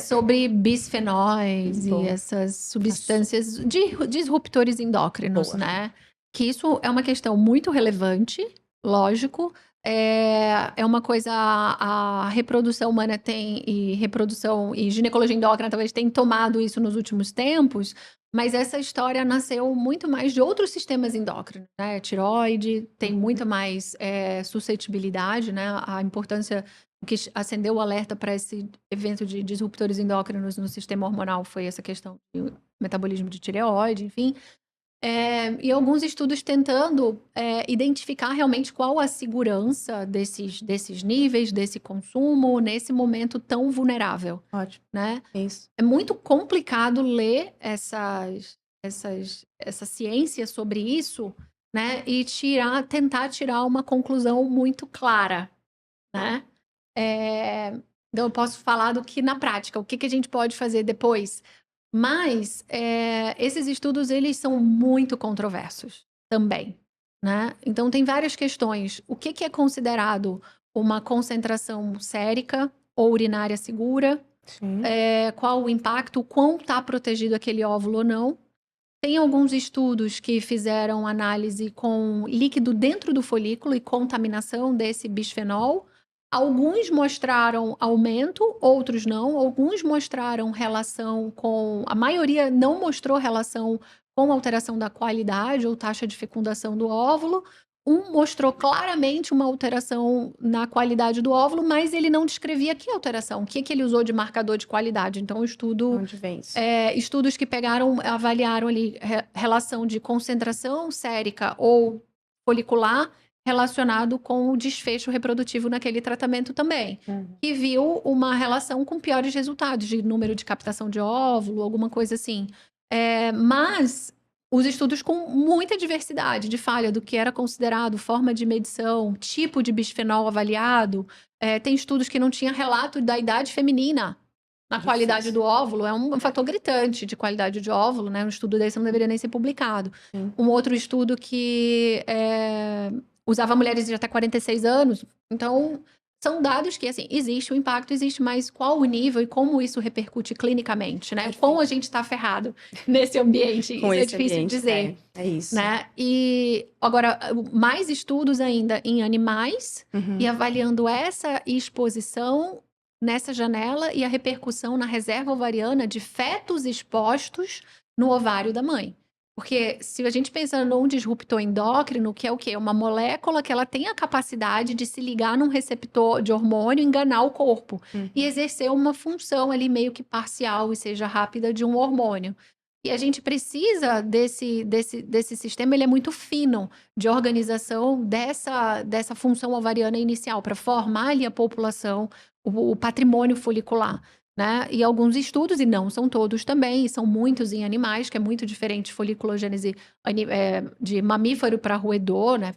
sobre bisfenóis e Boa. essas substâncias disruptores endócrinos, Boa. né? Que isso é uma questão muito relevante, lógico. É uma coisa, a reprodução humana e reprodução e ginecologia endócrina talvez tenham tomado isso nos últimos tempos, mas essa história nasceu muito mais de outros sistemas endócrinos, né? Tireoide tem muito mais suscetibilidade, né? A importância, o que acendeu o alerta para esse evento de disruptores endócrinos no sistema hormonal foi essa questão do metabolismo de tireoide, enfim. E alguns estudos tentando identificar realmente qual a segurança desses níveis, desse consumo, nesse momento tão vulnerável, Ótimo. né? É isso. É muito complicado ler essa ciência sobre isso, né? E tentar tirar uma conclusão muito clara, né? Então eu posso falar do que na prática, o que a gente pode fazer depois. Mas esses estudos, eles são muito controversos também, né? Então tem várias questões. O que é considerado uma concentração sérica ou urinária segura? Sim. Qual o impacto, o quão está protegido aquele óvulo ou não. Tem alguns estudos que fizeram análise com líquido dentro do folículo e contaminação desse bisfenol. Alguns mostraram aumento, outros não. Alguns mostraram relação com... A maioria não mostrou relação com alteração da qualidade ou taxa de fecundação do óvulo. Um mostrou claramente uma alteração na qualidade do óvulo, mas ele não descrevia que alteração, o que ele usou de marcador de qualidade. Então, o estudo... Onde vem isso? Estudos que avaliaram ali relação de concentração sérica ou folicular relacionado com o desfecho reprodutivo naquele tratamento também. E viu uma relação com piores resultados de número de captação de óvulo, alguma coisa assim. Mas os estudos com muita diversidade de falha do que era considerado, forma de medição, tipo de bisfenol avaliado. Tem estudos que não tinha relato da idade feminina na qualidade do óvulo. É um fator gritante de qualidade de óvulo, né? Um estudo desse não deveria nem ser publicado. Um outro estudo que usava mulheres de até 46 anos. Então, são dados que, assim, existe o impacto, existe, mas qual o nível e como isso repercute clinicamente, né? Como a gente tá ferrado nesse ambiente, Com isso é esse difícil ambiente, dizer. é isso. Né? E agora, mais estudos ainda em animais e avaliando essa exposição nessa janela e a repercussão na reserva ovariana de fetos expostos no ovário da mãe. Porque se a gente pensa num disruptor endócrino, que é o quê? Uma molécula que ela tem a capacidade de se ligar num receptor de hormônio, enganar o corpo e exercer uma função ali meio que parcial e seja rápida de um hormônio. E a gente precisa desse sistema, ele é muito fino, de organização dessa função ovariana inicial, para formar ali a população, o patrimônio folicular. Né? E alguns estudos, e não são todos também, e são muitos em animais, que é muito diferente foliculogênese de mamífero para roedor, né?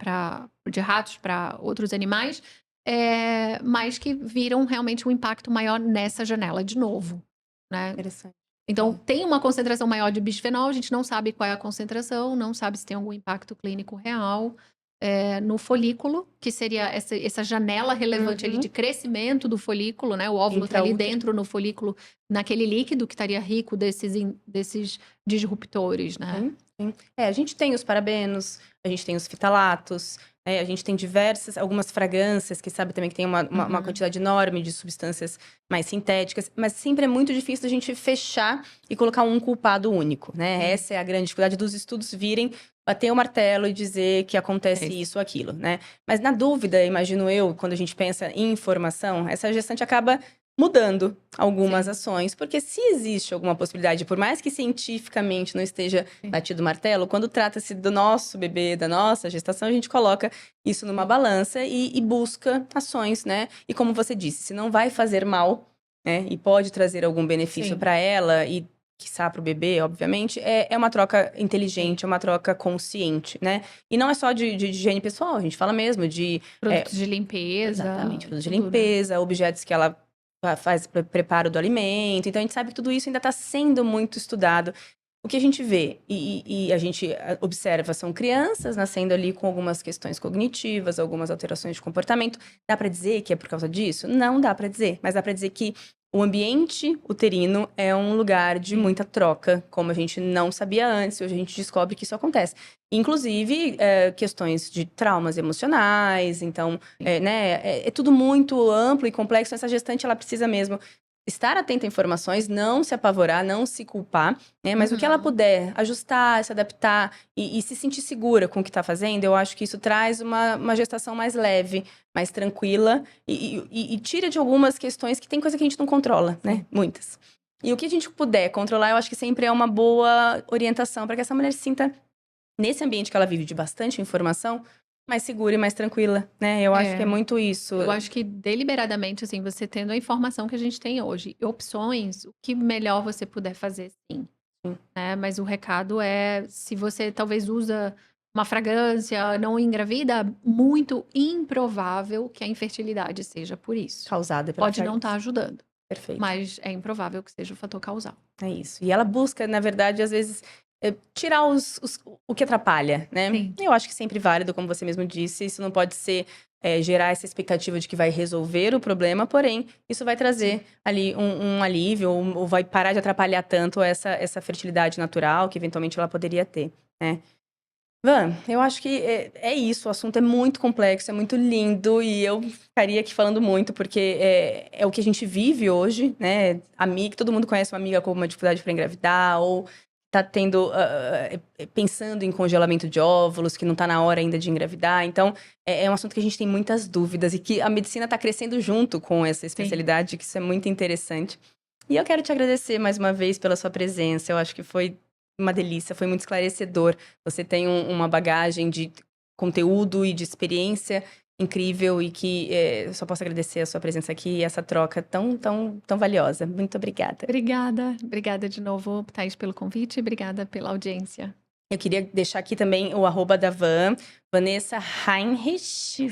De ratos para outros animais, mas que viram realmente um impacto maior nessa janela de novo. Né? Interessante. Então, tem uma concentração maior de bisfenol, a gente não sabe qual é a concentração, não sabe se tem algum impacto clínico real no folículo, que seria essa janela relevante ali de crescimento do folículo, né? O óvulo está ali dentro no folículo, naquele líquido que estaria rico desses disruptores, né? Sim. A gente tem os parabenos, a gente tem os fitalatos, a gente tem algumas fragrâncias, que sabe também que tem uma quantidade enorme de substâncias mais sintéticas, mas sempre é muito difícil a gente fechar e colocar um culpado único, né? Essa é a grande dificuldade dos estudos virem, bater o martelo e dizer que acontece isso ou aquilo, né? Mas na dúvida, imagino eu, quando a gente pensa em informação, essa gestante acaba mudando algumas ações, porque se existe alguma possibilidade, por mais que cientificamente não esteja batido o martelo, quando trata-se do nosso bebê, da nossa gestação, a gente coloca isso numa balança e busca ações, né? E como você disse, se não vai fazer mal, né? E pode trazer algum benefício para ela e quiçá para o bebê, obviamente, é uma troca inteligente, é uma troca consciente, né? E não é só de higiene pessoal, a gente fala mesmo de produtos de limpeza. Exatamente, produtos de tudo, limpeza, objetos que ela faz preparo do alimento. Então, a gente sabe que tudo isso ainda está sendo muito estudado. O que a gente vê e a gente observa são crianças nascendo ali com algumas questões cognitivas, algumas alterações de comportamento. Dá para dizer que é por causa disso? Não dá para dizer, mas dá para dizer que o ambiente uterino é um lugar de muita troca, como a gente não sabia antes, hoje a gente descobre que isso acontece. Inclusive, questões de traumas emocionais, então, né, é tudo muito amplo e complexo. Essa gestante, ela precisa mesmo estar atenta a informações, não se apavorar, não se culpar, né? Mas o que ela puder ajustar, se adaptar e se sentir segura com o que está fazendo, eu acho que isso traz uma gestação mais leve, mais tranquila e tira de algumas questões que tem coisa que a gente não controla, né? Muitas. E o que a gente puder controlar, eu acho que sempre é uma boa orientação para que essa mulher se sinta, nesse ambiente que ela vive de bastante informação, mais segura e mais tranquila, né? Eu acho que é muito isso. Eu acho que deliberadamente, assim, você tendo a informação que a gente tem hoje, opções, o que melhor você puder fazer, sim. Né? Mas o recado é, se você talvez usa uma fragrância, não engravida, muito improvável que a infertilidade seja por isso. Causada pela Pode não estar ajudando. Perfeito. Mas é improvável que seja o fator causal. É isso. E ela busca, na verdade, às vezes, tirar o que atrapalha, né? Sim. Eu acho que sempre válido, como você mesmo disse. Isso não pode ser gerar essa expectativa de que vai resolver o problema, porém, isso vai trazer ali um alívio, ou vai parar de atrapalhar tanto essa fertilidade natural que eventualmente ela poderia ter, né? Van, eu acho que é isso, o assunto é muito complexo, é muito lindo e eu ficaria aqui falando muito, porque é o que a gente vive hoje, né? Amiga, todo mundo conhece uma amiga com uma dificuldade para engravidar, ou tá tendo, pensando em congelamento de óvulos, que não tá na hora ainda de engravidar. Então, é um assunto que a gente tem muitas dúvidas e que a medicina tá crescendo junto com essa especialidade, que isso é muito interessante. E eu quero te agradecer mais uma vez pela sua presença, eu acho que foi uma delícia, foi muito esclarecedor. Você tem uma bagagem de conteúdo e de experiência incrível e que eu só posso agradecer a sua presença aqui e essa troca tão, tão, tão valiosa. Muito obrigada. Obrigada de novo, Thaís, pelo convite e obrigada pela audiência. Eu queria deixar aqui também o @ da Van, Vanessa Heinrich.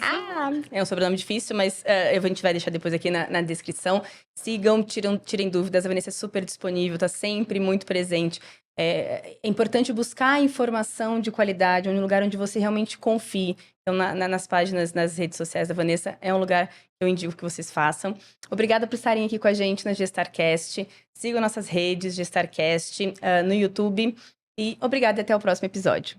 É um sobrenome difícil, mas a gente vai deixar depois aqui na descrição. Sigam, tirem dúvidas. A Vanessa é super disponível, tá sempre muito presente. É importante buscar informação de qualidade, um lugar onde você realmente confie. Então, nas páginas, nas redes sociais da Vanessa, é um lugar que eu indico que vocês façam. Obrigada por estarem aqui com a gente na Gestarcast. Sigam nossas redes, Gestarcast, no YouTube. E obrigada e até o próximo episódio.